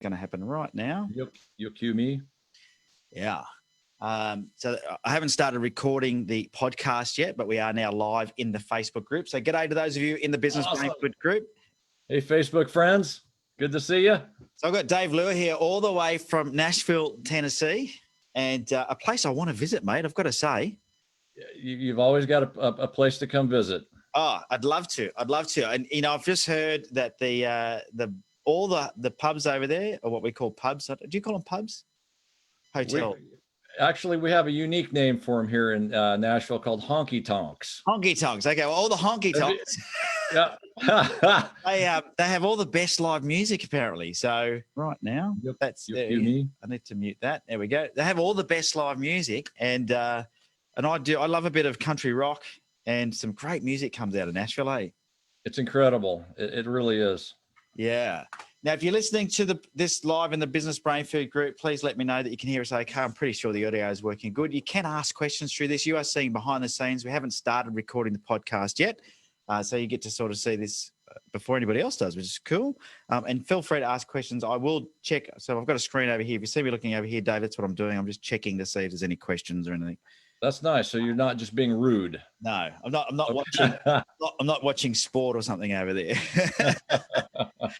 going to happen right now. You'll cue me. Yeah. So I haven't started recording the podcast yet, but we are now live in the Facebook group. So g'day to those of you in the Business Brain Food group. Hey, Facebook friends. Good to see you. So I've got Dave Leuhr here all the way from Nashville, Tennessee, and a place I want to visit, mate, I've got to say. You've always got a place to come visit. Oh, I'd love to. And, you know, I've just heard that all the pubs over there are what we call pubs. Do you call them pubs? Hotel. We have a unique name for them here in Nashville called honky tonks. Honky tonks. Okay, well, all the honky tonks. Yeah. they have all the best live music apparently. So right now, I need to mute that. There we go. They have all the best live music, and I love a bit of country rock, and some great music comes out of Nashville. Eh? It's incredible. It really is. Yeah. Now, if you're listening to this live in the Business Brain Food group, please let me know that you can hear us okay. I'm pretty sure the audio is working good. You can ask questions through this. You are seeing behind the scenes. We haven't started recording the podcast yet. So you get to sort of see this before anybody else does, which is cool. And feel free to ask questions. I will check. So I've got a screen over here. If you see me looking over here, Dave, that's what I'm doing. I'm just checking to see if there's any questions or anything. That's nice. So you're not just being rude. No, I'm not watching. I'm not watching sport or something over there.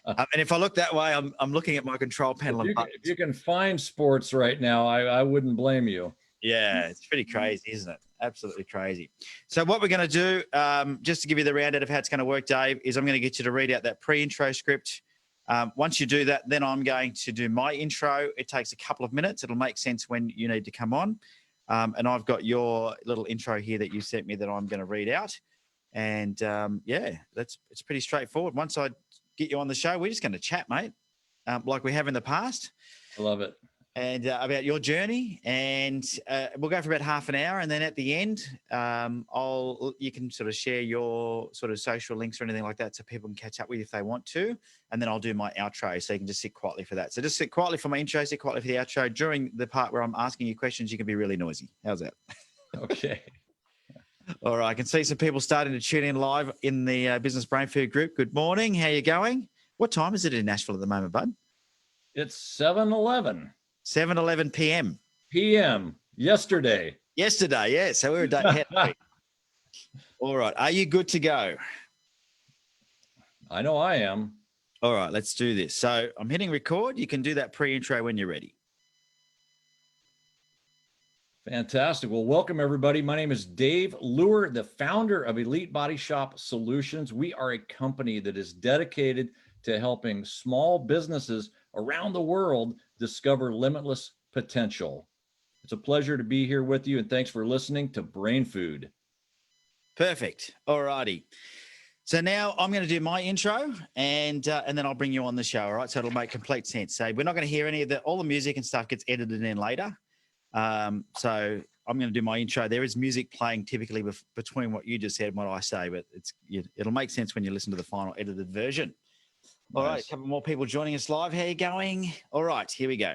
And if I look that way, I'm looking at my control panel. If you can find sports right now, I wouldn't blame you. Yeah, it's pretty crazy, isn't it? Absolutely crazy. So what we're going to do, just to give you the rundown of how it's going to work, Dave, is I'm going to get you to read out that pre-intro script. Once you do that, then I'm going to do my intro. It takes a couple of minutes. It'll make sense when you need to come on. And I've got your little intro here that you sent me that I'm going to read out. And it's pretty straightforward. Once I get you on the show, we're just going to chat, mate, like we have in the past. I love it. And about your journey, and we'll go for about half an hour, and then at the end, you can sort of share your sort of social links or anything like that, so people can catch up with you if they want to, and then I'll do my outro, so you can just sit quietly for that. So just sit quietly for my intro, sit quietly for the outro. During the part where I'm asking you questions, you can be really noisy. How's that? Okay. All right, I can see some people starting to tune in live in the Business Brain Food group. Good morning. How you going? What time is it in Nashville at the moment, bud? It's 7:11. 7:11 p.m. PM. Yesterday, yeah. So we're a day ahead. All right. Are you good to go? I know I am. All right. Let's do this. So I'm hitting record. You can do that pre-intro when you're ready. Fantastic. Well, welcome everybody. My name is Dave Leuhr, the founder of Elite Body Shop Solutions. We are a company that is dedicated to helping small businesses around the world discover limitless potential. It's a pleasure to be here with you, and thanks for listening to Brain Food. Perfect. All righty. So now I'm going to do my intro, and then I'll bring you on the show. All right. So it'll make complete sense. So we're not going to hear any of all the music and stuff gets edited in later. So I'm going to do my intro. There is music playing typically between what you just said and what I say, but it'll make sense when you listen to the final edited version. All right, a couple more people joining us live. How are you going? All right, here we go.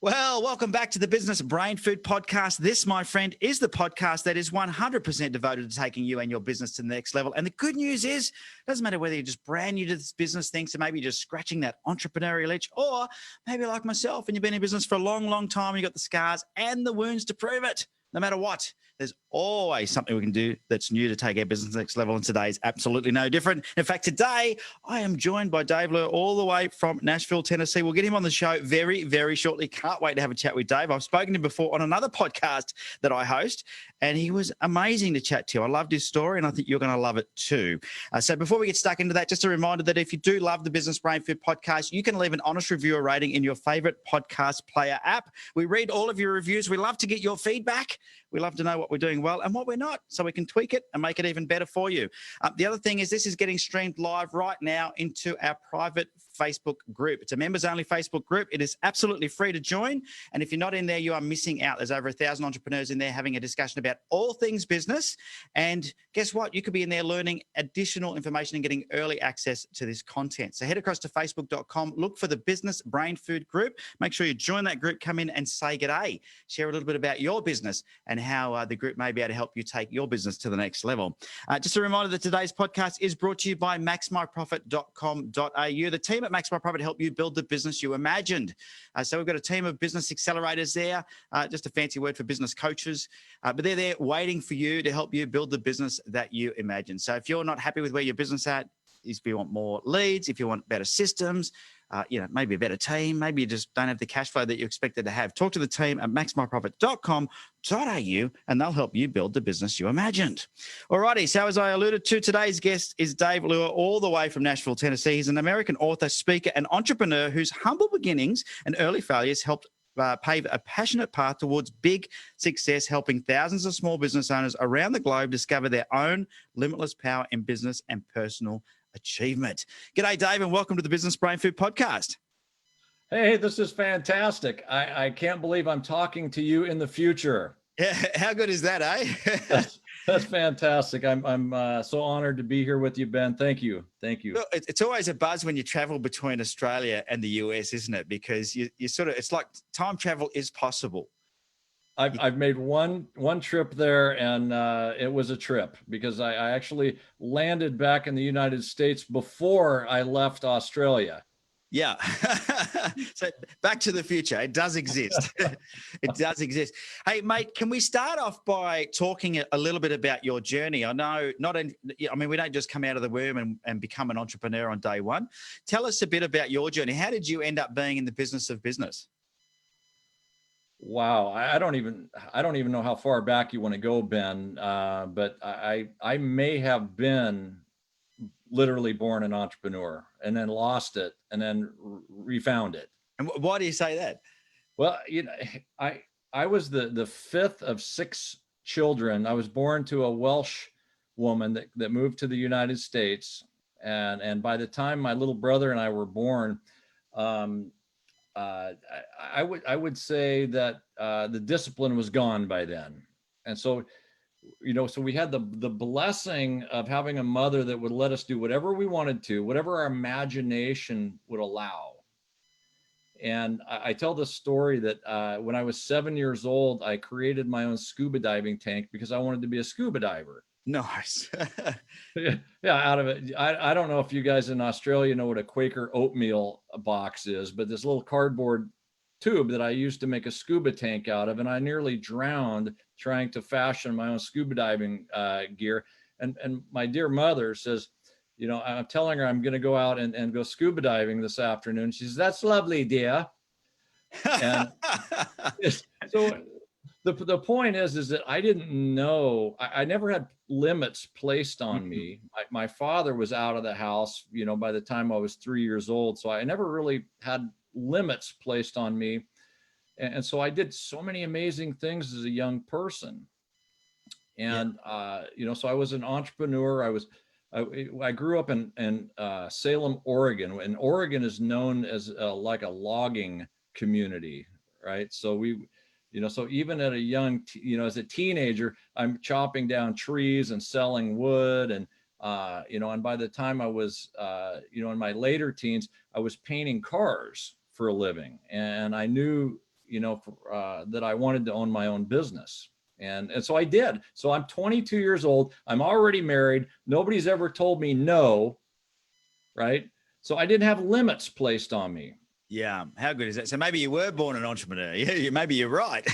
Well, welcome back to the Business Brain Food podcast. This, my friend, is the podcast that is 100% devoted to taking you and your business to the next level. And the good news is, it doesn't matter whether you're just brand new to this business thing, so maybe you're just scratching that entrepreneurial itch, or maybe like myself and you've been in business for a long, long time, and you've got the scars and the wounds to prove it. No matter what, there's always something we can do that's new to take our business to the next level, and today is absolutely no different. In fact, today I am joined by Dave Leuhr all the way from Nashville, Tennessee. We'll get him on the show very, very shortly. Can't wait to have a chat with Dave. I've spoken to him before on another podcast that I host, and he was amazing to chat to. I loved his story, and I think you're going to love it too. So before we get stuck into that, just a reminder that if you do love the Business Brain Food podcast, you can leave an honest review or rating in your favorite podcast player app. We read all of your reviews. We love to get your feedback. We love to know what we're doing well and what we're not, so we can tweak it and make it even better for you. The other thing is this is getting streamed live right now into our private Facebook group. It's a members-only Facebook group. It is absolutely free to join. And if you're not in there, you are missing out. There's over 1,000 entrepreneurs in there having a discussion about all things business. And guess what? You could be in there learning additional information and getting early access to this content. So head across to facebook.com, look for the Business Brain Food group. Make sure you join that group, come in and say g'day. Share a little bit about your business and how the group may be able to help you take your business to the next level. Just a reminder that today's podcast is brought to you by maxmyprofit.com.au. The team at Max My Profit help you build the business you imagined. So we've got a team of business accelerators there, just a fancy word for business coaches, but they're there waiting for you to help you build the business that you imagine. So if you're not happy with where your business at, if you want more leads, if you want better systems, maybe a better team, maybe you just don't have the cash flow that you expected to have, talk to the team at maxmyprofit.com.au and they'll help you build the business you imagined. Alrighty, so as I alluded to, today's guest is Dave Leuhr, all the way from Nashville, Tennessee. He's an American author, speaker, and entrepreneur whose humble beginnings and early failures helped pave a passionate path towards big success, helping thousands of small business owners around the globe discover their own limitless power in business and personal achievement. G'day, Dave, and welcome to the Business Brain Food Podcast. Hey, this is fantastic. I can't believe I'm talking to you in the future. Yeah, how good is that, eh? That's fantastic. I'm so honored to be here with you, Ben. Thank you. Thank you. Well, it's always a buzz when you travel between Australia and the US, isn't it? Because you sort of, it's like time travel is possible. I've made one trip there, and it was a trip because I actually landed back in the United States before I left Australia. Yeah. So back to the future. It does exist. It does exist. Hey, mate, can we start off by talking a little bit about your journey? I know we don't just come out of the womb and become an entrepreneur on day one. Tell us a bit about your journey. How did you end up being in the business of business? Wow. I don't even know how far back you want to go, Ben. But I may have been literally born an entrepreneur and then lost it and then refound it. And why do you say that? Well, I was the fifth of six children. I was born to a Welsh woman that moved to the United States. And by the time my little brother and I were born, I would say that the discipline was gone by then. And so, so we had the blessing of having a mother that would let us do whatever we wanted to, whatever our imagination would allow. And I tell this story that when I was 7 years old, I created my own scuba diving tank because I wanted to be a scuba diver. Nice. Yeah, out of it. I don't know if you guys in Australia know what a Quaker oatmeal box is, but this little cardboard tube that I used to make a scuba tank out of, and I nearly drowned trying to fashion my own scuba diving gear. And my dear mother says, I'm telling her I'm going to go out and go scuba diving this afternoon. She says, "That's lovely, dear." And so the point is that I didn't know, I never had limits placed on me. My father was out of the house, by the time I was 3 years old. So I never really had limits placed on me. And so I did so many amazing things as a young person. And, so I was an entrepreneur. I grew up in Salem, Oregon, and Oregon is known as like a logging community, right? So so even at a young, as a teenager, I'm chopping down trees and selling wood. And, and by the time I was, in my later teens, I was painting cars for a living. And I knew, that I wanted to own my own business. And so I did. So I'm 22 years old. I'm already married. Nobody's ever told me no, right? So I didn't have limits placed on me. Yeah. How good is that? So maybe you were born an entrepreneur. Yeah, maybe you're right.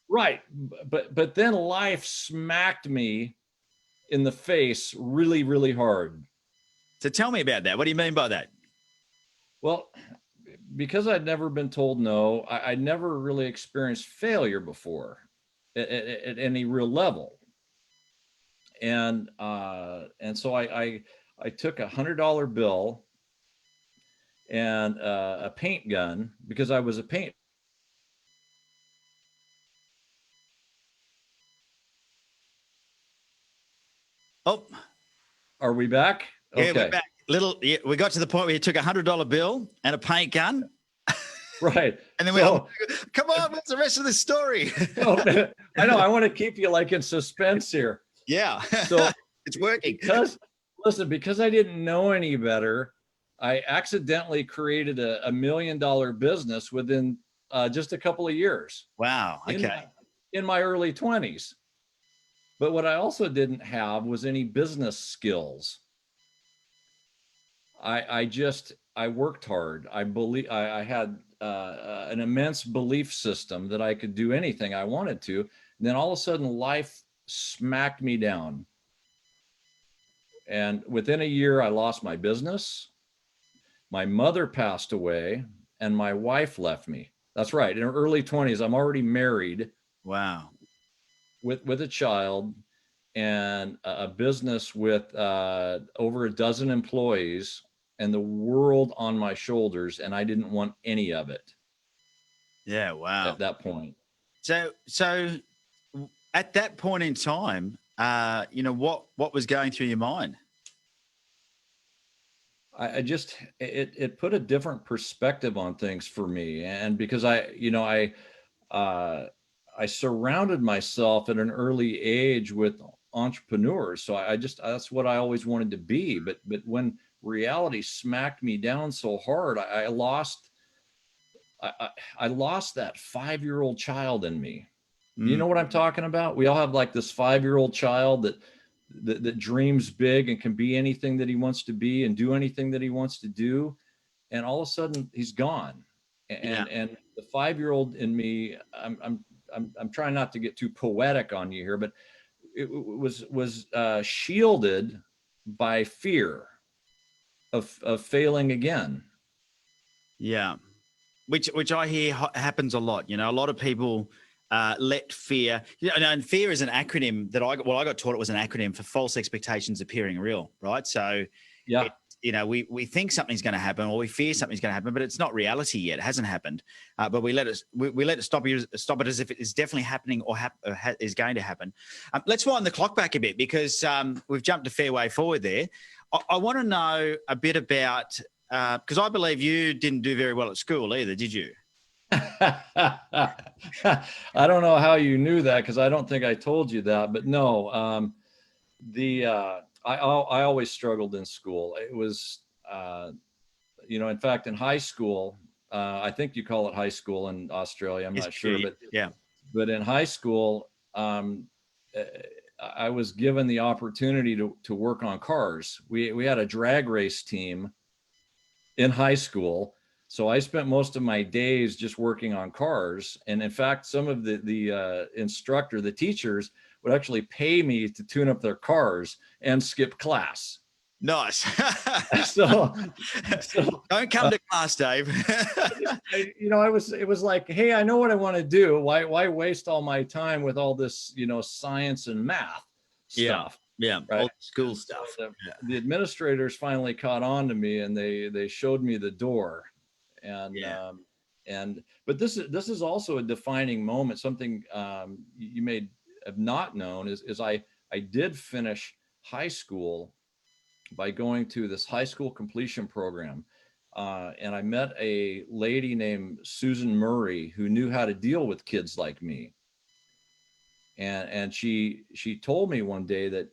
Right. But then life smacked me in the face really, really hard. So tell me about that. What do you mean by that? Well, because I'd never been told no, I never really experienced failure before at any real level. And so I took $100 bill and a paint gun because I was a paint. Oh, are we back? Okay. Yeah, we're back. We got to the point where you took $100 bill and a paint gun. Right. And then come on, what's the rest of the story? I know. I want to keep you like in suspense here. Yeah. So it's working. Because I didn't know any better, I accidentally created a $1 million business within just a couple of years. Wow. Okay. in my early 20s. But what I also didn't have was any business skills. I worked hard. I had an immense belief system that I could do anything I wanted to. And then all of a sudden life smacked me down. And within a year, I lost my business. My mother passed away and my wife left me. That's right. In her early 20s, I'm already married. Wow. With a child and a business with over a dozen employees and the world on my shoulders. And I didn't want any of it. Yeah. Wow. At that point. So at that point in time, what was going through your mind? I just, it put a different perspective on things for me. And because I surrounded myself at an early age with entrepreneurs. So that's what I always wanted to be. But when reality smacked me down so hard, I lost that 5-year-old child in me. You know what I'm talking about? We all have like this 5-year-old child that dreams big and can be anything that he wants to be and do anything that he wants to do. And all of a sudden he's gone. And the 5-year-old in me, I'm trying not to get too poetic on you here, but it was shielded by fear of failing again. Yeah. Which I hear happens a lot. A lot of people let fear, and fear is an acronym that I got taught. It was an acronym for false expectations appearing real, right? So yeah, we think something's going to happen, or we fear something's going to happen, but it's not reality yet. It hasn't happened, but we let it stop it as if it is definitely happening or is going to happen. Let's wind the clock back a bit, because we've jumped a fair way forward there. I want to know a bit about, because I believe you didn't do very well at school either, did you? I don't know how you knew that, because I don't think I told you that, but no, I always struggled in school. It was, in fact, in high school, I think you call it high school in Australia. I'm not sure, but yeah. But in high school, I was given the opportunity to work on cars. We had a drag race team in high school. So I spent most of my days just working on cars. And in fact, some of the teachers would actually pay me to tune up their cars and skip class. Nice. so don't come to class, Dave. It was like, hey, I know what I want to do. Why waste all my time with all this, science and math stuff? Yeah, right? All school stuff. So the administrators finally caught on to me, and they showed me the door. But this is also a defining moment. Something you may have not known is I did finish high school by going to this high school completion program. And I met a lady named Susan Murray who knew how to deal with kids like me. And she told me one day that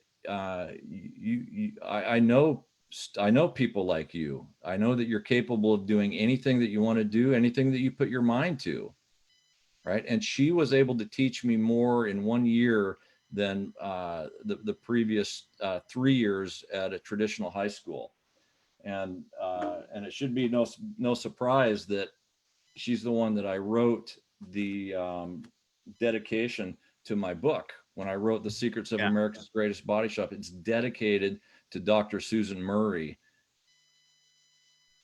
I know people like you. I know that you're capable of doing anything that you want to do, anything that you put your mind to. Right. And she was able to teach me more in 1 year than the previous 3 years at a traditional high school. And it should be no surprise that she's the one that I wrote the dedication to my book. When I wrote The Secrets of America's Greatest Body Shop, it's dedicated to Dr. Susan Murray.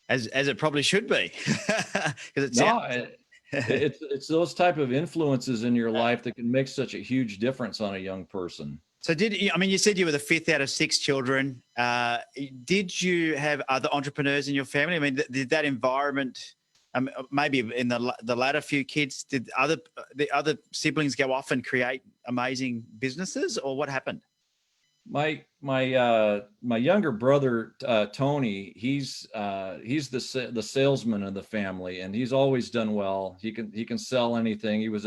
As it probably should be. It's those type of influences in your life that can make such a huge difference on a young person. So you said you were the 5th out of 6 children. Did you have other entrepreneurs in your family? I mean, did that environment, maybe in the latter few kids, did the other siblings go off and create amazing businesses, or what happened? My younger brother, Tony, he's the salesman of the family, and he's always done well. He can sell anything. He was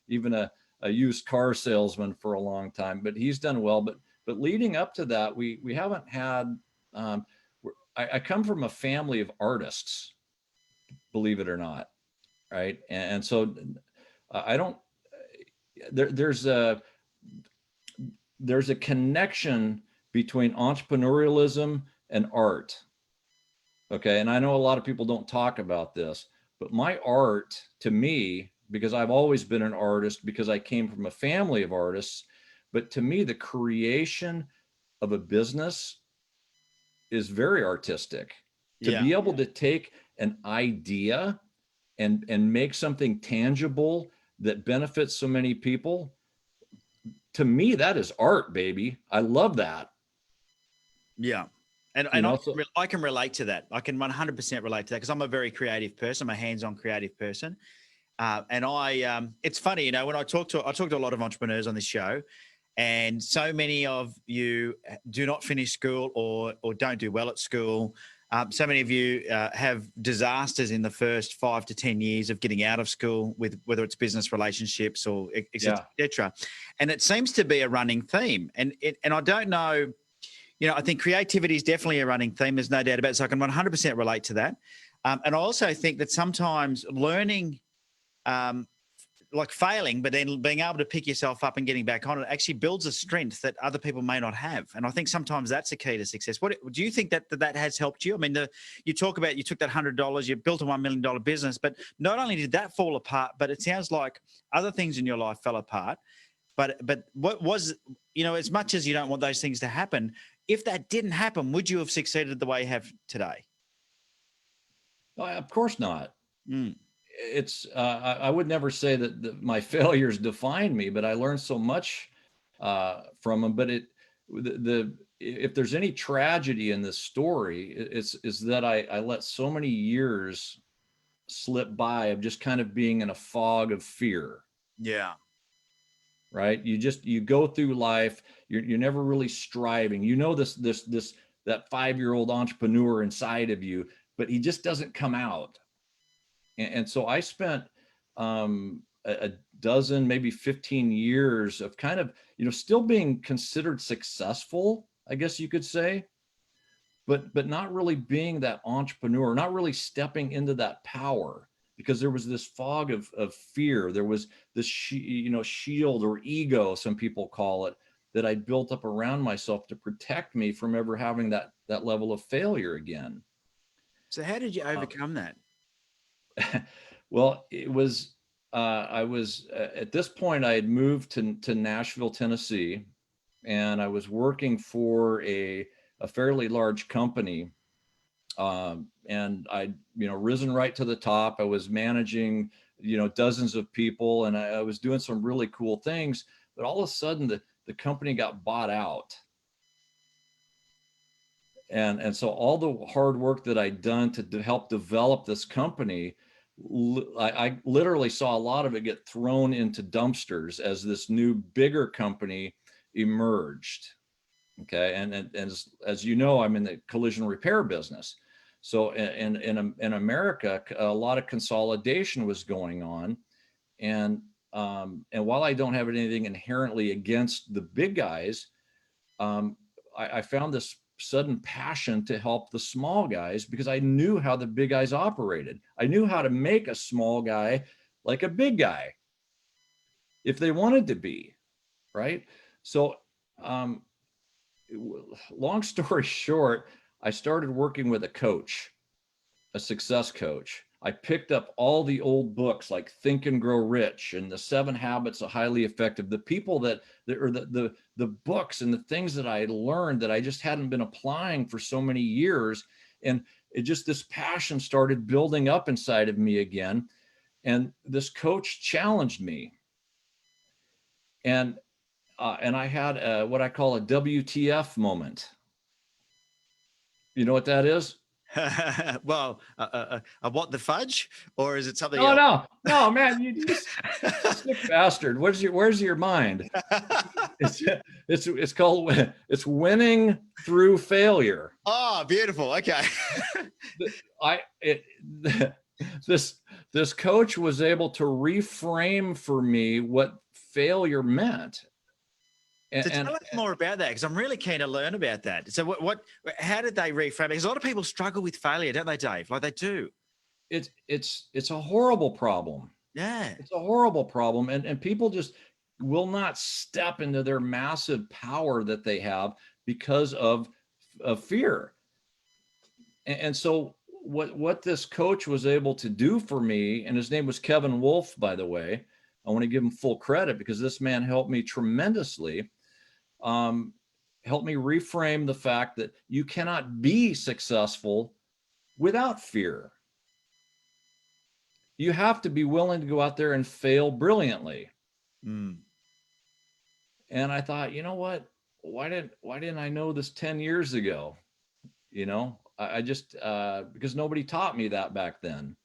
even a used car salesman for a long time, but he's done well. But leading up to that, we haven't had, I come from a family of artists, believe it or not. Right. And so I don't, there's a connection between entrepreneurialism and art. Okay. And I know a lot of people don't talk about this, but my art, to me, because I've always been an artist, because I came from a family of artists, but to me, the creation of a business is very artistic. To Yeah. be able to take an idea and make something tangible that benefits so many people, to me, that is art, baby. I love that. Yeah. And You know, I can relate to that. I can 100% relate to that because I'm a very creative person. I'm a hands-on creative person. And it's funny, you know, when I talk to a lot of entrepreneurs on this show, and so many of you do not finish school or don't do well at school. So many of you have disasters in the first 5 to 10 years of getting out of school, with whether it's business relationships or et cetera, et cetera. And it seems to be a running theme. And I don't know, you know, I think creativity is definitely a running theme. There's no doubt about it. So I can 100% relate to that. And I also think that sometimes learning, like failing, but then being able to pick yourself up and getting back on it actually builds a strength that other people may not have. And I think sometimes that's a key to success. What do you think that has helped you? I mean, you talk about, you took that $100, you built a $1 million business, but not only did that fall apart, but it sounds like other things in your life fell apart. But what was, you know, as much as you don't want those things to happen, if that didn't happen, would you have succeeded the way you have today? of course not. Mm. It's I would never say that my failures defined me, but I learned so much from them. But if there's any tragedy in this story, is that I let so many years slip by of just kind of being in a fog of fear. Yeah. Right. You go through life. You're never really striving. You know, that 5-year-old entrepreneur inside of you, but he just doesn't come out. And so I spent a dozen, maybe 15 years of kind of, you know, still being considered successful, I guess you could say, but not really being that entrepreneur, not really stepping into that power, because there was this fog of fear. There was this, shield or ego, some people call it, that I built up around myself to protect me from ever having that level of failure again. So how did you overcome that? Well, it was, I was, at this point, I had moved to Nashville, Tennessee, and I was working for a fairly large company. And I'd, risen right to the top. I was managing, dozens of people, and I was doing some really cool things, but all of a sudden the company got bought out. And so all the hard work that I'd done to help develop this company, I literally saw a lot of it get thrown into dumpsters as this new bigger company emerged. Okay. And as you know, I'm in the collision repair business. So in America, a lot of consolidation was going on. And while I don't have anything inherently against the big guys, I found this sudden passion to help the small guys, because I knew how the big guys operated. I knew how to make a small guy like a big guy if they wanted to be, right? So long story short, I started working with a coach, a success coach. I picked up all the old books like Think and Grow Rich and The 7 Habits of Highly Effective, the people that or the books and the things that I had learned that I just hadn't been applying for so many years. And it just, this passion started building up inside of me again. And this coach challenged me. And I had what I call a WTF moment. You know what that is? Well, what, the fudge, or is it something else? No, man, you sick bastard. Where's your mind? It's called, it's winning through failure. Oh, beautiful. Okay. This coach was able to reframe for me what failure meant. So tell us more about that, because I'm really keen to learn about that. So how did they reframe it? Because a lot of people struggle with failure, don't they, Dave? Like, they do. It's a horrible problem. Yeah. It's a horrible problem. And people just, will not step into their massive power that they have because of fear. And so what this coach was able to do for me, and his name was Kevin Wolf, by the way, I want to give him full credit because this man helped me tremendously. Helped me reframe the fact that you cannot be successful without fear. You have to be willing to go out there and fail brilliantly. Mm. And I thought, you know what? Why didn't I know this 10 years ago? You know, I just because nobody taught me that back then.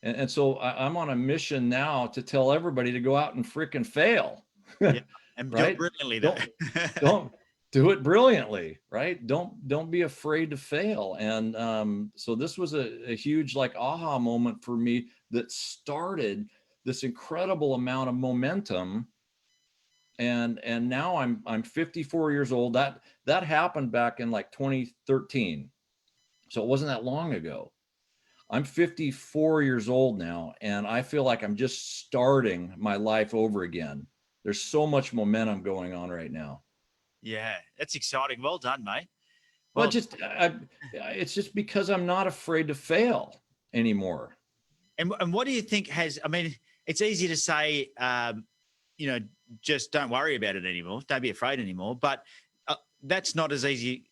And so I'm on a mission now to tell everybody to go out and freaking fail. Yeah, and right? Brilliantly though. Don't do it brilliantly, right? Don't be afraid to fail. And so this was a huge like aha moment for me that started this incredible amount of momentum. And now I'm 54 years old. That happened back in like 2013. So it wasn't that long ago. I'm 54 years old now, and I feel like I'm just starting my life over again. There's so much momentum going on right now. Yeah, that's exciting. Well done, mate. Well, it's just because I'm not afraid to fail anymore. And what do you think has, I mean, it's easy to say, you know, just don't worry about it anymore. Don't be afraid anymore. But that's not as easy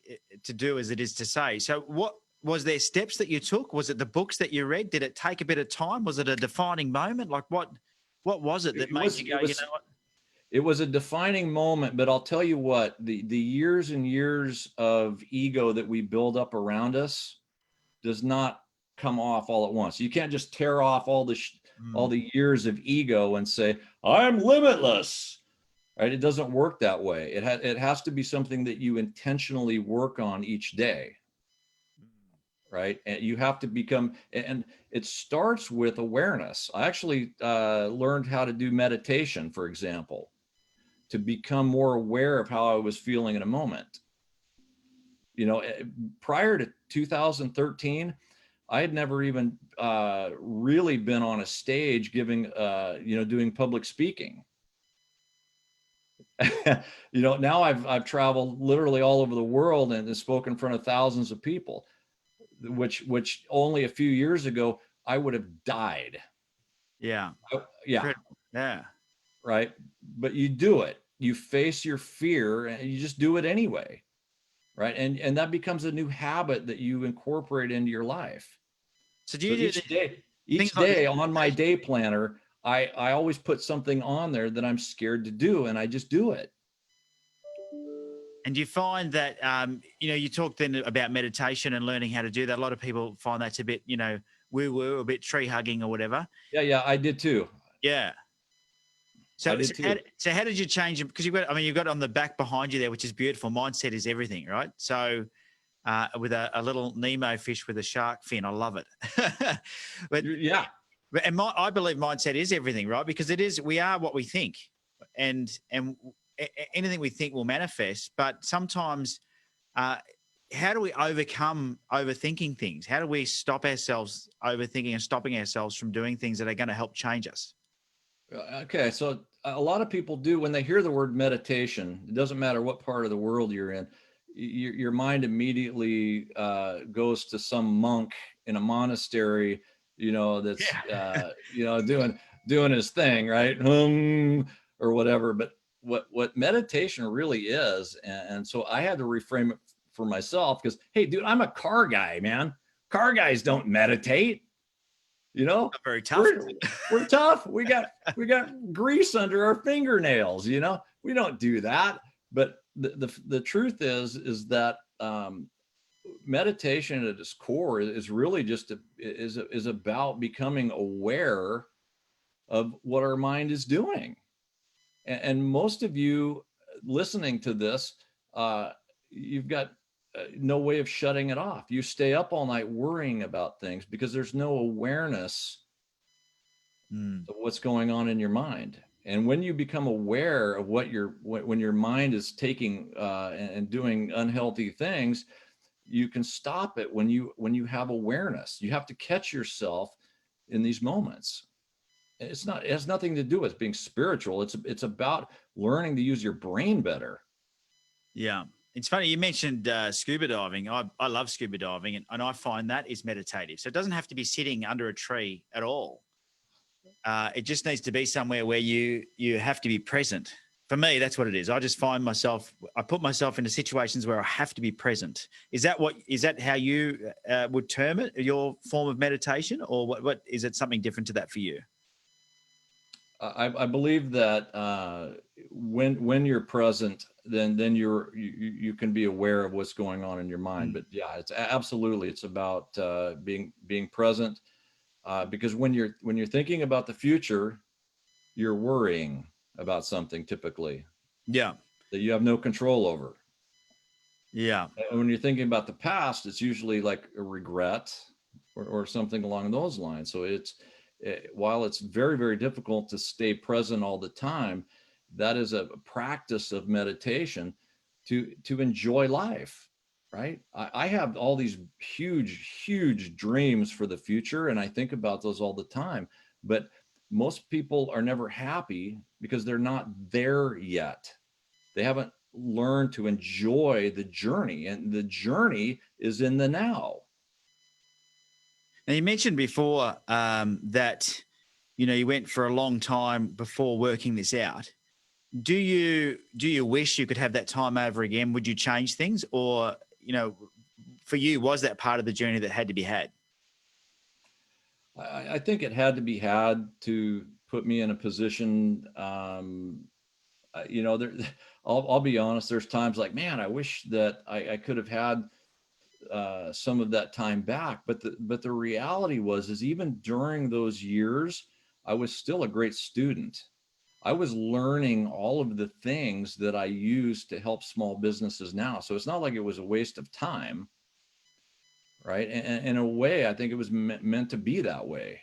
to do as it is to say. So what, was there steps that you took? Was it the books that you read? Did it take a bit of time? Was it a defining moment? Like what was it that made you go, you know what? It was a defining moment, but I'll tell you what, the years and years of ego that we build up around us does not come off all at once. You can't just tear off all the years of ego and say, I'm limitless. Right? It doesn't work that way. It has to be something that you intentionally work on each day. Right? And you have to become, and it starts with awareness. I actually learned how to do meditation, for example, to become more aware of how I was feeling in a moment. You know, prior to 2013, I had never even really been on a stage giving, doing public speaking. You know, now I've traveled literally all over the world and spoken in front of thousands of people, which only a few years ago I would have died. Yeah. Yeah. Yeah. Right. But you do it. You face your fear and you just do it anyway. Right. And that becomes a new habit that you incorporate into your life. So do you each day on my day planner, I always put something on there that I'm scared to do, and I just do it. And you find that, you talked then about meditation and learning how to do that. A lot of people find that's a bit, woo-woo, a bit tree hugging or whatever. Yeah, I did too. Yeah. So how did you change it? Because you've got on the back behind you there, which is beautiful. Mindset is everything, right? So with a little Nemo fish with a shark fin, I love it. But yeah. And I believe mindset is everything, right? Because we are what we think, and anything we think will manifest. But sometimes, how do we overcome overthinking things? How do we stop ourselves overthinking and stopping ourselves from doing things that are going to help change us? Okay, so a lot of people do when they hear the word meditation. It doesn't matter what part of the world you're in. Your mind immediately goes to some monk in a monastery, that's doing his thing, right? Or whatever. But what meditation really is, and so I had to reframe it for myself because, hey, dude, I'm a car guy, man. Car guys don't meditate. Not very tough. We're tough. We got grease under our fingernails. We don't do that. But the truth is that meditation at its core is really just is about becoming aware of what our mind is doing. And most of you listening to this, you've got no way of shutting it off. You stay up all night worrying about things because there's no awareness of what's going on in your mind. And when you become aware of when your mind is taking and doing unhealthy things, you can stop it when you have awareness. You have to catch yourself in these moments. It has nothing to do with being spiritual. It's about learning to use your brain better. Yeah. It's funny, you mentioned scuba diving. I love scuba diving, and I find that is meditative. So it doesn't have to be sitting under a tree at all. It just needs to be somewhere where you have to be present. For me, that's what it is. I just find myself, I put myself into situations where I have to be present. Is that how you would term it, your form of meditation, or what is it something different to that for you? I believe that when you're present, then you can be aware of what's going on in your mind. But yeah, it's absolutely, it's about being present, because when you're thinking about the future, you're worrying about something typically Yeah. that you have no control over. Yeah. And when you're thinking about the past, it's usually like a regret or something along those lines. So while it's very, very difficult to stay present all the time, that is a practice of meditation to enjoy life, right? I have all these huge dreams for the future, and I think about those all the time. But most people are never happy because they're not there yet. They haven't learned to enjoy the journey, and the journey is in the now. Now, you mentioned before that, you went for a long time before working this out. Do you wish you could have that time over again? Would you change things, or for you, was that part of the journey that had to be had? I think it had to be had to put me in a position. There, I'll be honest. There's times like, man, I wish that I could have had some of that time back. But the reality is even during those years, I was still a great student. I was learning all of the things that I use to help small businesses now. So it's not like it was a waste of time, right? And in a way, I think it was meant to be that way.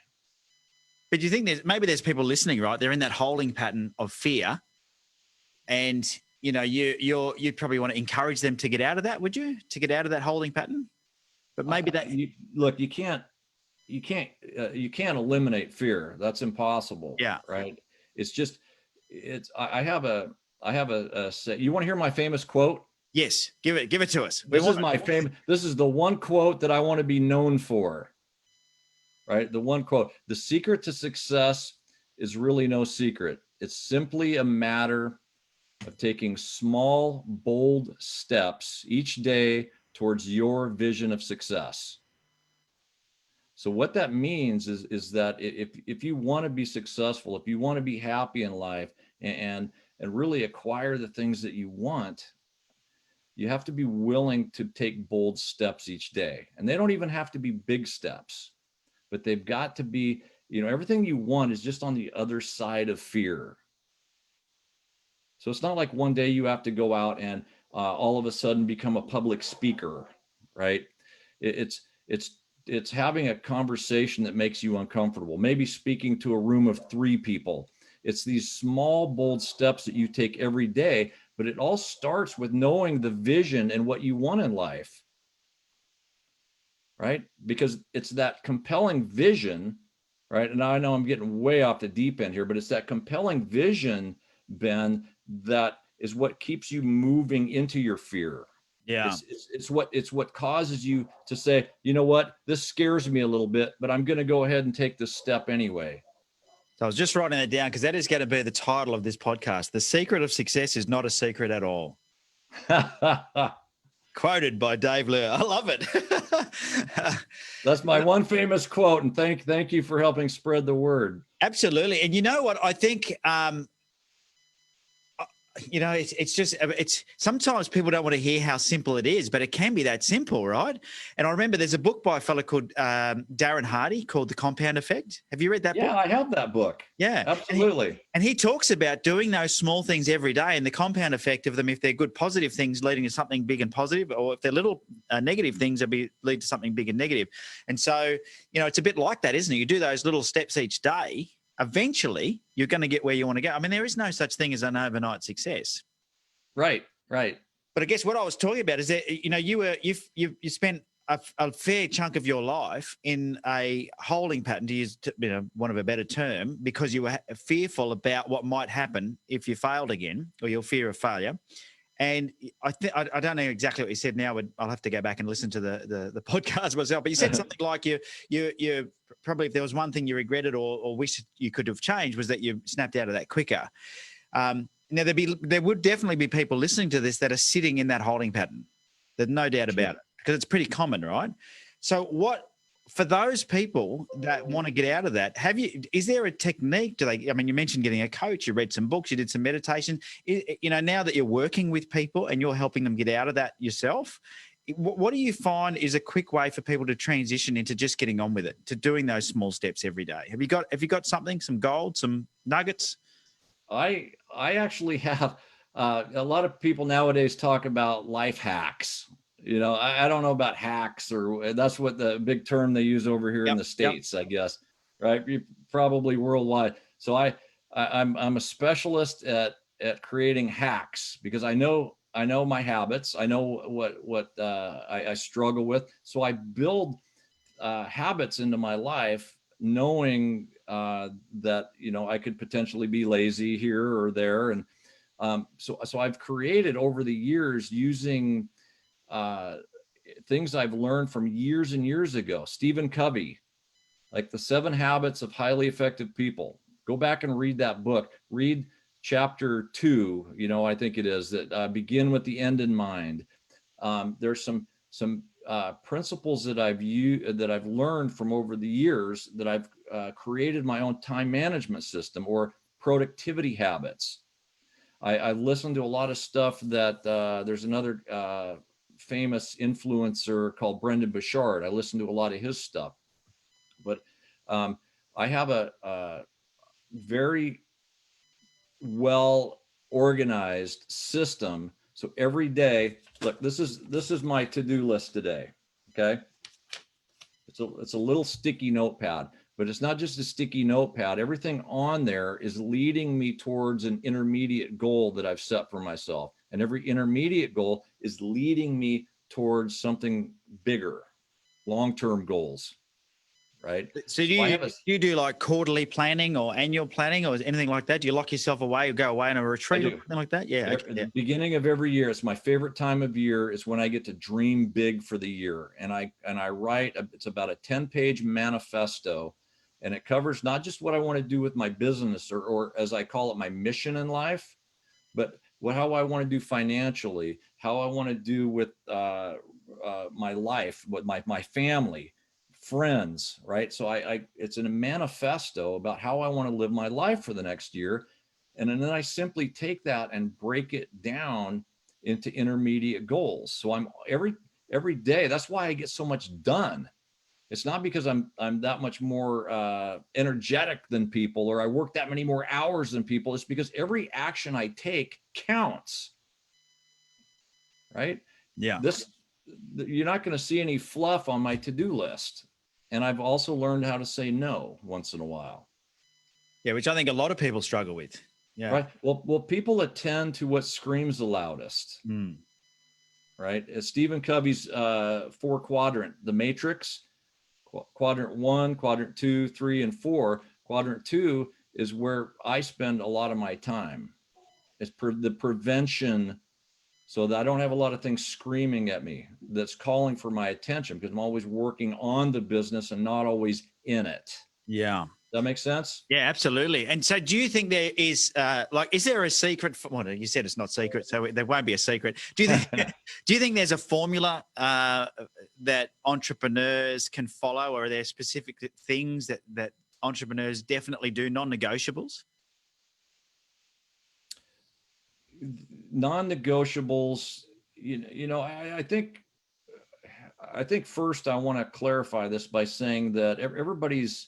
But do you think there's people listening, right? They're in that holding pattern of fear, and you'd probably want to encourage them to get out of that, would you? To get out of that holding pattern, but maybe that. You can't eliminate fear. That's impossible. Yeah. Right. I have a you want to hear my famous quote? Yes, give it to us. This is the one quote that I want to be known for. Right? The one quote: the secret to success is really no secret. It's simply a matter of taking small, bold steps each day towards your vision of success. So what that means is that if you want to be successful, if you want to be happy in life and really acquire the things that you want, you have to be willing to take bold steps each day. And they don't even have to be big steps, but they've got to be, everything you want is just on the other side of fear. So it's not like one day you have to go out and all of a sudden become a public speaker, right? It's having a conversation that makes you uncomfortable, maybe speaking to a room of 3 people. It's these small, bold steps that you take every day, but it all starts with knowing the vision and what you want in life, right? Because it's that compelling vision, right? And I know I'm getting way off the deep end here, but it's that compelling vision, Ben, that is what keeps you moving into your fear. Yeah. It's what causes you to say, you know what, this scares me a little bit, but I'm going to go ahead and take this step anyway. So I was just writing that down because that is going to be the title of this podcast. The secret of success is not a secret at all. Quoted by Dave Leuhr. I love it. That's my one famous quote. And thank you for helping spread the word. Absolutely. And you know what? I think, it's sometimes people don't want to hear how simple it is, but it can be that simple, right? And I remember there's a book by a fellow called Darren Hardy called The Compound Effect. Have you read that book? Yeah, I have that book. Yeah, absolutely. And he talks about doing those small things every day and the compound effect of them. If they're good positive things leading to something big and positive, or if they're little negative things, they'll lead to something big and negative. And so, it's a bit like that, isn't it? You do those little steps each day. Eventually, you're going to get where you want to go. I mean, there is no such thing as an overnight success. Right. But I guess what I was talking about is that, you spent a fair chunk of your life in a holding pattern, to use one of a better term, because you were fearful about what might happen if you failed again, or your fear of failure. And I don't know exactly what you said now. I'll have to go back and listen to the podcast myself. But you said something like you probably, if there was one thing you regretted or wished you could have changed, was that you snapped out of that quicker. Now there would definitely be people listening to this that are sitting in that holding pattern. There's no doubt about it, because it's pretty common, right? So for those people that want to get out of that, is there a technique? I mean, you mentioned getting a coach, you read some books, you did some meditation. Now that you're working with people and you're helping them get out of that yourself, what do you find is a quick way for people to transition into just getting on with it, to doing those small steps every day? Have you got something, some gold, some nuggets? I actually have. A lot of people nowadays talk about life hacks. I don't know about hacks, or that's what the big term they use over here in the States, I guess, right? Probably worldwide. So I'm a specialist at creating hacks, because I know my habits. I know what I struggle with. So I build habits into my life, knowing that I could potentially be lazy here or there, and so I've created over the years, using things I've learned from years and years ago. Stephen Covey, like the 7 Habits of Highly Effective People. Go back and read that book. Read chapter 2. I think it is that begin with the end in mind. There's some principles that I've learned from over the years, that I've created my own time management system, or productivity habits. I listen to a lot of stuff that there's another famous influencer called Brendan Bouchard. I listen to a lot of his stuff, but I have a very well organized system. So every day, look, this is my to-do list today. Okay. It's a little sticky notepad. But it's not just a sticky notepad. Everything on there is leading me towards an intermediate goal that I've set for myself. And every intermediate goal is leading me towards something bigger, long-term goals, right? So do you do like quarterly planning or annual planning or anything like that? Do you lock yourself away or go away on a retreat or something like that? Yeah. At the beginning of every year, it's my favorite time of year, is when I get to dream big for the year. And I write, it's about a 10-page manifesto. And it covers not just what I want to do with my business, or as I call it, my mission in life, but how I want to do financially, how I want to do with my life, with my family, friends, right? So it's in a manifesto about how I want to live my life for the next year. And then I simply take that and break it down into intermediate goals. So I'm every day, that's why I get so much done. It's not because I'm that much more energetic than people, or I work that many more hours than people. It's because every action I take counts, right? Yeah. You're not going to see any fluff on my to-do list. And I've also learned how to say no once in a while. Yeah, which I think a lot of people struggle with. Yeah. Right. Well, people attend to what screams the loudest. Right. As Stephen Covey's 4-quadrant, the matrix. Quadrant 1, quadrant 2, 3, and 4. Quadrant 2 is where I spend a lot of my time. It's the prevention, so that I don't have a lot of things screaming at me that's calling for my attention, because I'm always working on the business and not always in it. Yeah. That makes sense? Yeah, absolutely. And so do you think there is is there a secret well, you said it's not secret, so there won't be a secret. Do you think there's a formula that entrepreneurs can follow, or are there specific things that entrepreneurs definitely do, non-negotiables? Non-negotiables, I think first I want to clarify this by saying that everybody's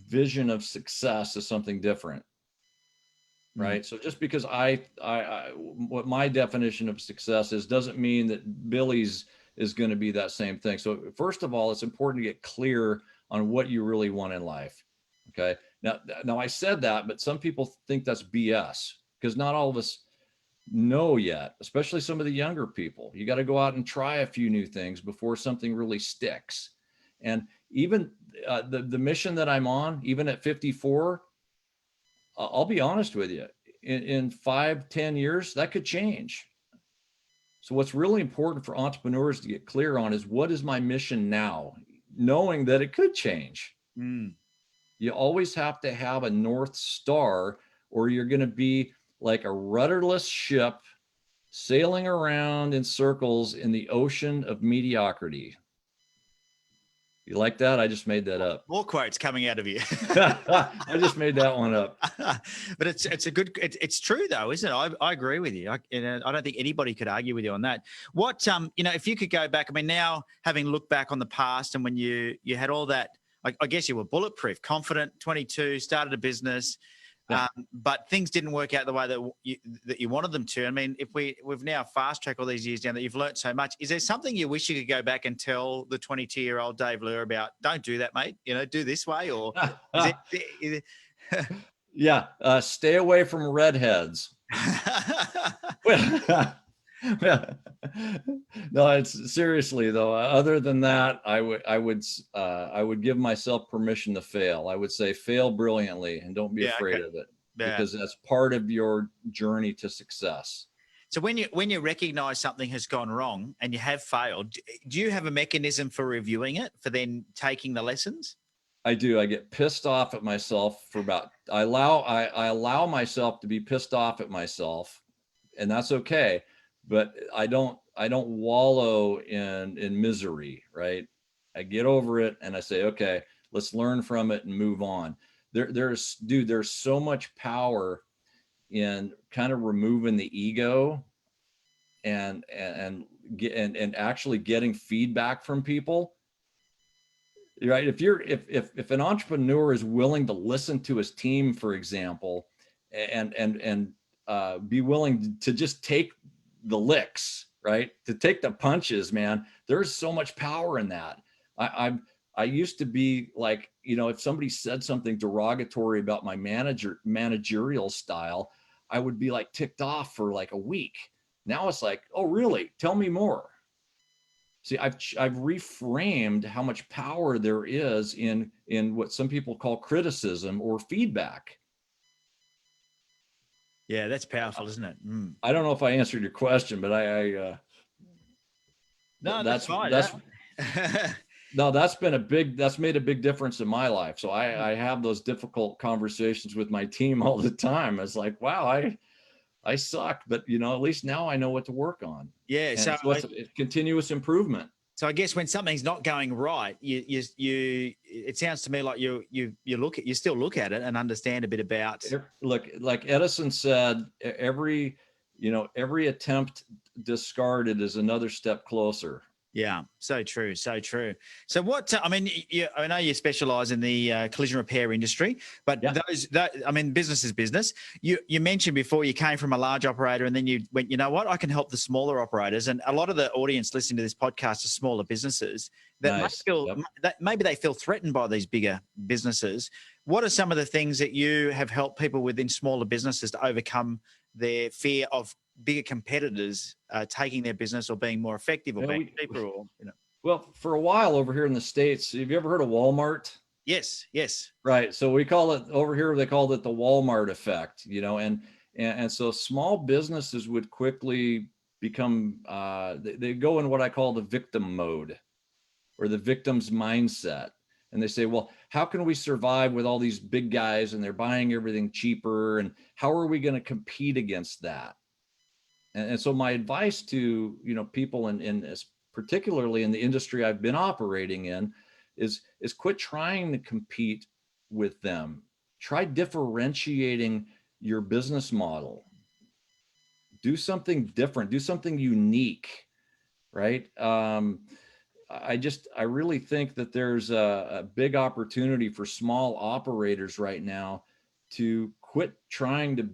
vision of success is something different, right? So just because what my definition of success is doesn't mean that Billy's is going to be that same thing. So first of all, it's important to get clear on what you really want in life. Okay. Now I said that, but some people think that's BS, because not all of us know yet, especially some of the younger people. You got to go out and try a few new things before something really sticks. And even the mission that I'm on, even at 54, I'll be honest with you, in 5-10 years, that could change. So what's really important for entrepreneurs to get clear on is, what is my mission now, knowing that it could change. You always have to have a North Star, or you're going to be like a rudderless ship sailing around in circles in the ocean of mediocrity. You like that? I just made that up. More quotes coming out of you. I just made that one up. But it's true though, isn't it? I agree with you. I don't think anybody could argue with you on that. What, if you could go back, I mean, now having looked back on the past and when you had all that, I guess you were bulletproof, confident, 22, started a business, but things didn't work out the way that you wanted them to. I mean, if we've now fast tracked all these years down, that you've learned so much, is there something you wish you could go back and tell the 22-year-old Dave Leuhr about? Don't do that, mate. Do this way, or is it yeah, stay away from redheads. No, it's seriously though. Other than that, I would give myself permission to fail. I would say fail brilliantly and don't be afraid of it, because that's part of your journey to success. So when you recognize something has gone wrong and you have failed, do you have a mechanism for reviewing it, for then taking the lessons? I do. I get pissed off at myself I allow myself to be pissed off at myself, and that's okay. But I don't wallow in misery, right? I get over it and I say, okay, let's learn from it and move on. There's so much power in kind of removing the ego and actually getting feedback from people. Right? If an entrepreneur is willing to listen to his team, for example, and be willing to just take the licks, right? To take the punches, man, there's so much power in that. I used to be like, if somebody said something derogatory about my managerial style, I would be like ticked off for like a week. Now it's like, oh, really? Tell me more. See, I've reframed how much power there is in what some people call criticism or feedback. Yeah, that's powerful, isn't it? I don't know if I answered your question, but no, that's fine. No, that's made a big difference in my life. So I have those difficult conversations with my team all the time. It's like, wow, I suck, but at least now I know what to work on. Yeah. And so it's continuous improvement. So I guess when something's not going right, it sounds to me like you still look at it and understand a bit about. Look, like Edison said, every attempt discarded is another step closer. Yeah, so true, so true. So what, I know you specialize in the collision repair industry, but business is business. You mentioned before you came from a large operator and then you went, you know what, I can help the smaller operators. And a lot of the audience listening to this podcast are smaller businesses that maybe they feel threatened by these bigger businesses. What are some of the things that you have helped people within smaller businesses to overcome their fear of bigger competitors taking their business or being more effective or being cheaper? Well, for a while over here in the States, have you ever heard of Walmart? Yes. Right. So we call it over here, they called it the Walmart effect, and so small businesses would quickly become, they go in what I call the victim mode, or the victim's mindset. And they say, well, how can we survive with all these big guys and they're buying everything cheaper? And how are we going to compete against that? And so my advice to, people in particularly in the industry I've been operating in is quit trying to compete with them. Try differentiating your business model. Do something different, do something unique, right? I really think that there's a big opportunity for small operators right now to quit trying to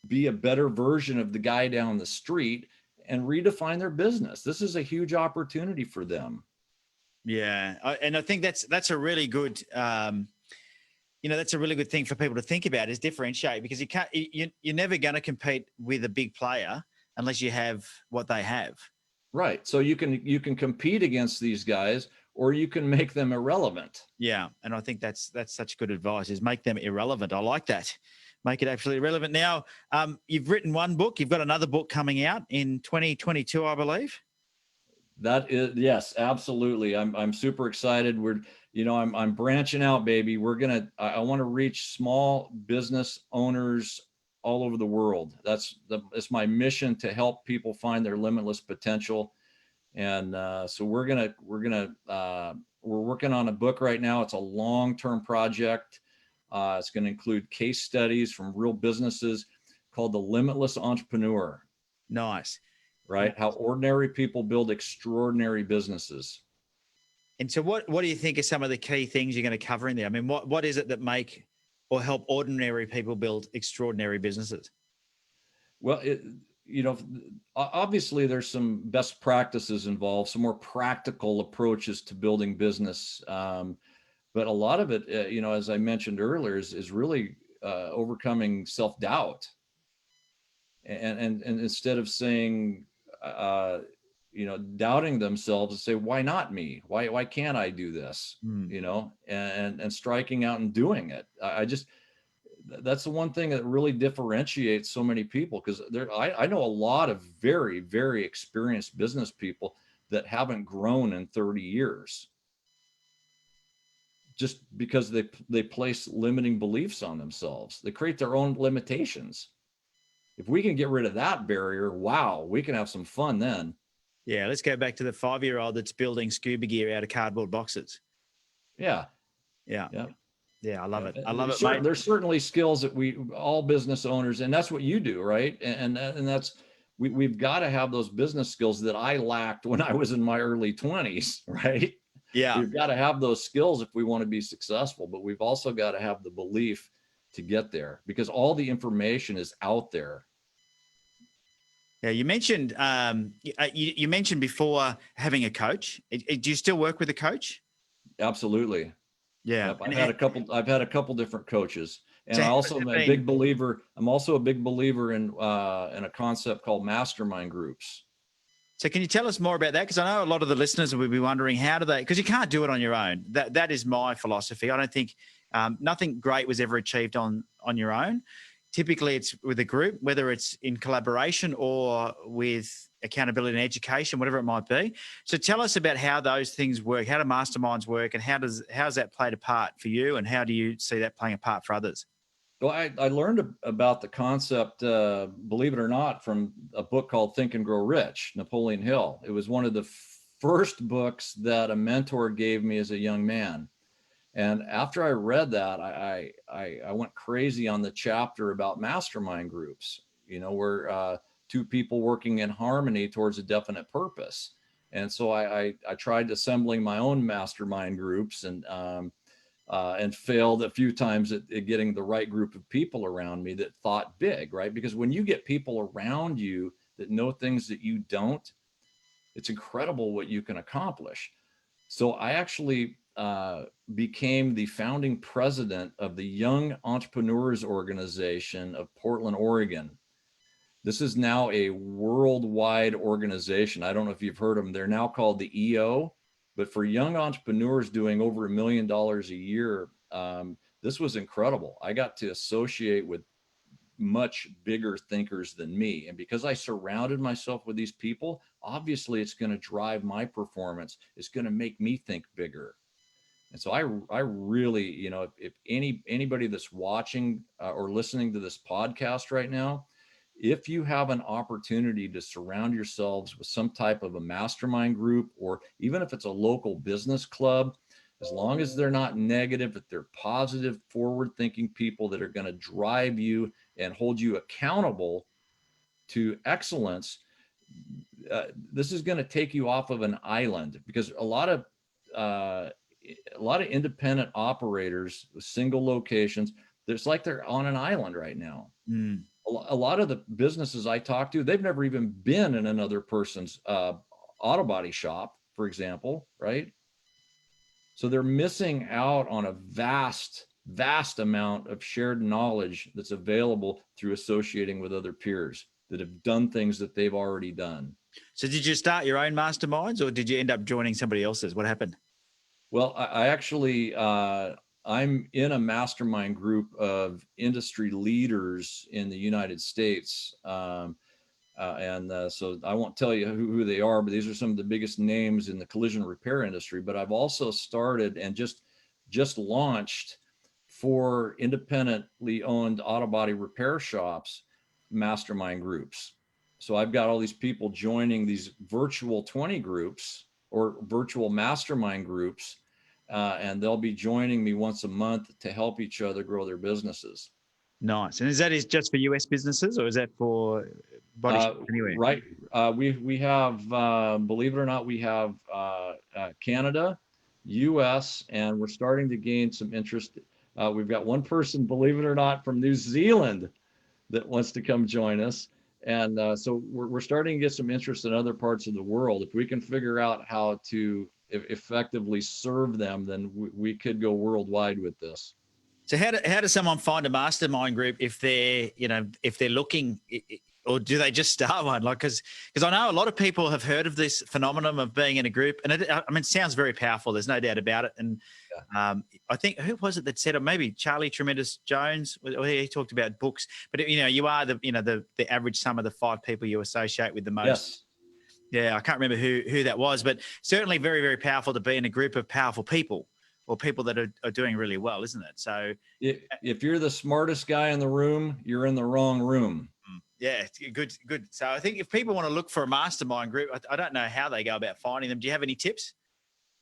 be a better version of the guy down the street and redefine their business. This is a huge opportunity for them. Yeah. And I think that's a really good, that's a really good thing for people to think about, is differentiate, because you're never going to compete with a big player unless you have what they have. Right. So you can compete against these guys, or you can make them irrelevant. Yeah. And I think that's such good advice, is make them irrelevant. I like that. Make it absolutely relevant. Now, you've written one book. You've got another book coming out in 2022, I believe. That is, yes, absolutely. I'm super excited. I'm branching out, baby. I want to reach small business owners all over the world. It's my mission, to help people find their limitless potential. And so we're working on a book right now. It's a long-term project. It's going to include case studies from real businesses, called The Limitless Entrepreneur. Nice. Right? How ordinary people build extraordinary businesses. And so what do you think are some of the key things you're going to cover in there? I mean, what is it that make or help ordinary people build extraordinary businesses? Well, obviously there's some best practices involved, some more practical approaches to building business. But a lot of it, as I mentioned earlier, is really overcoming self-doubt. And instead of saying, doubting themselves, say, why not me? Why can't I do this? And striking out and doing it. That's the one thing that really differentiates so many people, because I know a lot of very, very experienced business people that haven't grown in 30 years. Just because they place limiting beliefs on themselves. They create their own limitations. If we can get rid of that barrier, wow, we can have some fun then. Yeah, let's go back to the 5-year-old that's building scuba gear out of cardboard boxes. Yeah. Yeah. Yeah. Yeah, I love it. I love it, mate. There's certainly skills that all business owners, and that's what you do, right? And that's, we've got to have those business skills that I lacked when I was in my early 20s, right? Yeah. We've got to have those skills if we want to be successful, but we've also got to have the belief to get there, because all the information is out there. Yeah, you mentioned you mentioned before having a coach. Do you still work with a coach? Absolutely. Yeah, Yep. I've had a couple different coaches, and So I how also has am it a been? big believer. I'm also a big believer in a concept called Mastermind groups. So can you tell us more about that? Because I know a lot of the listeners will be wondering, how do they, because you can't do it on your own. That is my philosophy. I don't think nothing great was ever achieved on your own. Typically it's with a group, whether it's in collaboration or with accountability and education, whatever it might be. So tell us about how those things work, how do masterminds work, and how's that played a part for you, and how do you see that playing a part for others? Well, I learned about the concept, believe it or not, from a book called Think and Grow Rich, Napoleon Hill. It was one of the first books that a mentor gave me as a young man. And after I read that, I went crazy on the chapter about mastermind groups, where two people working in harmony towards a definite purpose. And so I tried assembling my own mastermind groups, and failed a few times at getting the right group of people around me that thought big, right? Because when you get people around you that know things that you don't, it's incredible what you can accomplish. So I actually became the founding president of the Young Entrepreneurs Organization of Portland, Oregon. This is now a worldwide organization. I don't know if you've heard of them. They're now called the EO, but for young entrepreneurs doing over $1 million a year, this was incredible. I got to associate with much bigger thinkers than me. And because I surrounded myself with these people, obviously it's going to drive my performance. It's going to make me think bigger. And so I really, if anybody that's watching or listening to this podcast right now, if you have an opportunity to surround yourselves with some type of a mastermind group, or even if it's a local business club, as long as they're not negative, if they're positive, forward-thinking people that are going to drive you and hold you accountable to excellence, this is going to take you off of an island, because a lot of independent operators with single locations, it's like they're on an island right now. Mm. A lot of the businesses I talk to, they've never even been in another person's auto body shop, for example, right? So they're missing out on a vast amount of shared knowledge that's available through associating with other peers. that have done things that they've already done. So did you start your own masterminds, or did you end up joining somebody else's? What happened? Well, I actually, I'm in a mastermind group of industry leaders in the United States. So I won't tell you who they are, but these are some of the biggest names in the collision repair industry. But I've also started and just launched 4 independently owned auto body repair shops mastermind groups. So I've got all these people joining these virtual 20 groups or virtual mastermind groups, and they'll be joining me once a month to help each other grow their businesses. Nice. And is that just for US businesses, or is that for body shop anywhere? Right. We have, believe it or not, we have Canada, US, and we're starting to gain some interest. We've got one person, believe it or not, from New Zealand that wants to come join us. And so we're starting to get some interest in other parts of the world. If we can figure out how to effectively serve them, then we could go worldwide with this. So how does someone find a mastermind group if they're looking, or do they just start one? Like, because I know a lot of people have heard of this phenomenon of being in a group, and it sounds very powerful. There's no doubt about it. And I think, who was it that said it? Maybe Charlie Tremendous Jones. He talked about books, but you are the average sum of the 5 people you associate with the most. Yes. Yeah, I can't remember who that was, but certainly very, very powerful to be in a group of powerful people, or people that are doing really well, isn't it? So if you're the smartest guy in the room, you're in the wrong room. Yeah, good. So I think if people want to look for a mastermind group, I don't know how they go about finding them. Do you have any tips?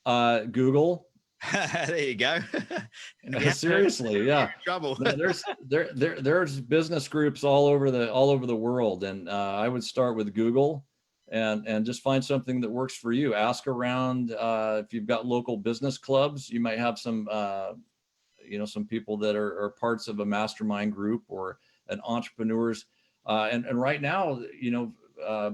Google. There you go. Seriously, yeah. Trouble. There's business groups all over the world, and I would start with Google. And just find something that works for you. Ask around. If you've got local business clubs, you might have some people that are parts of a mastermind group or an entrepreneurs. And right now,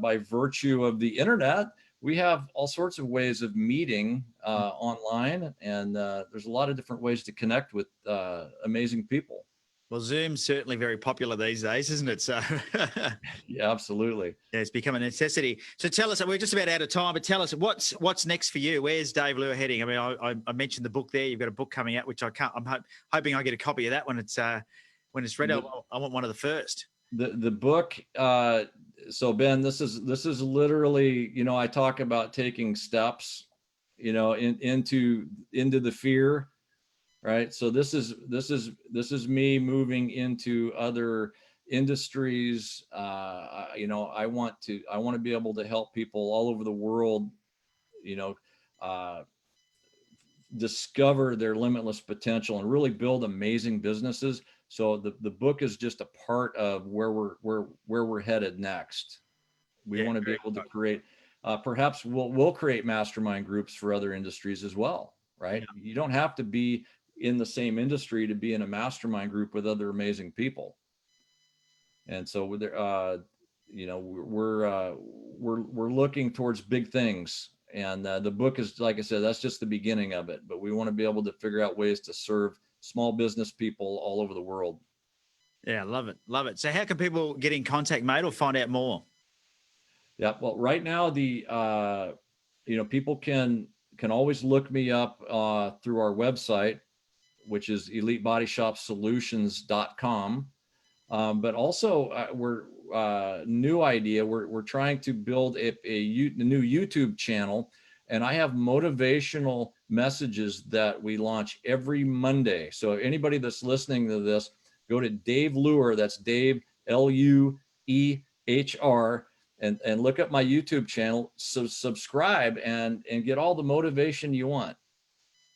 by virtue of the internet, we have all sorts of ways of meeting online, and there's a lot of different ways to connect with amazing people. Well, Zoom's certainly very popular these days, isn't it? So yeah, absolutely. Yeah, it's become a necessity. So tell us, we're just about out of time, but tell us what's next for you. Where's Dave Leuhr heading? I mean, I mentioned the book there. You've got a book coming out, which I'm hoping I get a copy of that when it's ready. I want one of the first. The book. So Ben, this is literally, I talk about taking steps, into the fear. Right. So this is me moving into other industries. I want to be able to help people all over the world, discover their limitless potential and really build amazing businesses. So the book is just a part of where we're headed next. We want to be able to create, perhaps we'll create mastermind groups for other industries as well. Right. Yeah. You don't have to be in the same industry to be in a mastermind group with other amazing people. And so we're looking towards big things. And the book is, like I said, that's just the beginning of it. But we want to be able to figure out ways to serve small business people all over the world. Yeah, love it. Love it. So how can people get in contact, mate, or find out more? Yeah, well, right now, people can always look me up through our website, which is elitebodyshopsolutions.com. But also we're trying to build a new YouTube channel, and I have motivational messages that we launch every Monday. So anybody that's listening to this, go to Dave Leuhr, that's Dave Leuhr, and look up my YouTube channel, so subscribe and get all the motivation you want.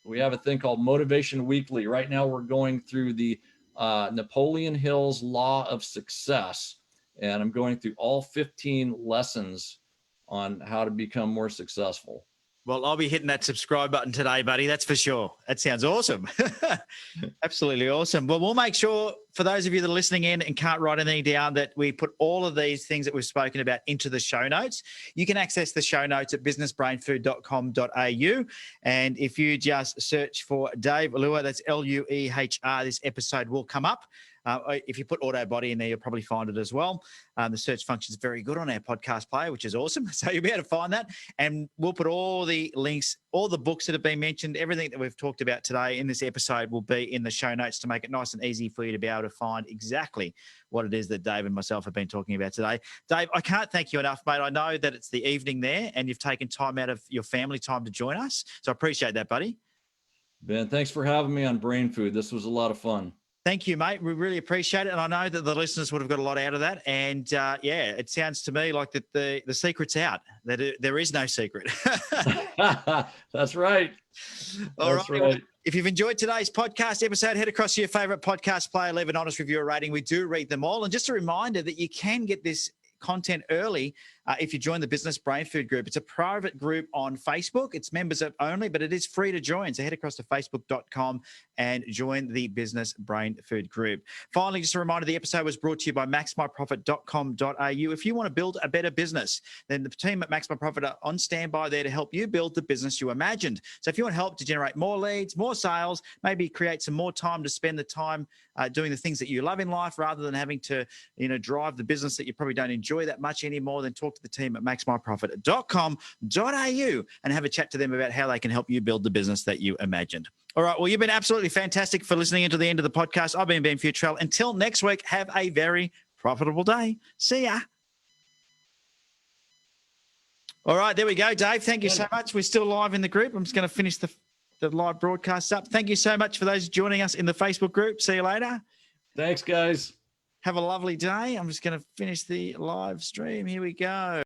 We have a thing called Motivation Weekly. Right now we're going through the Napoleon Hill's Law of Success, and I'm going through all 15 lessons on how to become more successful. Well, I'll be hitting that subscribe button today, buddy. That's for sure. That sounds awesome. Absolutely awesome. Well, we'll make sure for those of you that are listening in and can't write anything down, that we put all of these things that we've spoken about into the show notes. You can access the show notes at businessbrainfood.com.au. And if you just search for Dave Leuhr, that's L-U-E-H-R, this episode will come up. If you put auto body in there, you'll probably find it as well. The search function is very good on our podcast player, which is awesome. So you'll be able to find that. And we'll put all the links, all the books that have been mentioned, everything that we've talked about today in this episode will be in the show notes to make it nice and easy for you to be able to find exactly what it is that Dave and myself have been talking about today. Dave, I can't thank you enough, mate. I know that it's the evening there and you've taken time out of your family time to join us. So I appreciate that, buddy. Ben, thanks for having me on Brain Food. This was a lot of fun. Thank you, mate. We really appreciate it. And I know that the listeners would have got a lot out of that. And it sounds to me like that the secret's out, that there is no secret. That's right. All right. Well, if you've enjoyed today's podcast episode, head across to your favorite podcast player, leave an honest review or rating. We do read them all. And just a reminder that you can get this content early if you join the Business Brain Food group. It's a private group on Facebook. It's members only, but it is free to join. So head across to facebook.com and join the Business Brain Food group. Finally, just a reminder, the episode was brought to you by maxmyprofit.com.au. If you want to build a better business, then the team at Max My Profit are on standby there to help you build the business you imagined. So if you want help to generate more leads, more sales, maybe create some more time to spend the time doing the things that you love in life rather than having to, drive the business that you probably don't enjoy that much anymore, then talk to the team at maxmyprofit.com.au and have a chat to them about how they can help you build the business that you imagined. All right. Well, you've been absolutely fantastic for listening into the end of the podcast. I've been Ben Futrell. Until next week, have a very profitable day. See ya. All right. There we go, Dave. Thank you so much. We're still live in the group. I'm just going to finish the live broadcast up. Thank you so much for those joining us in the Facebook group. See you later. Thanks, guys. Have a lovely day. I'm just going to finish the live stream. Here we go.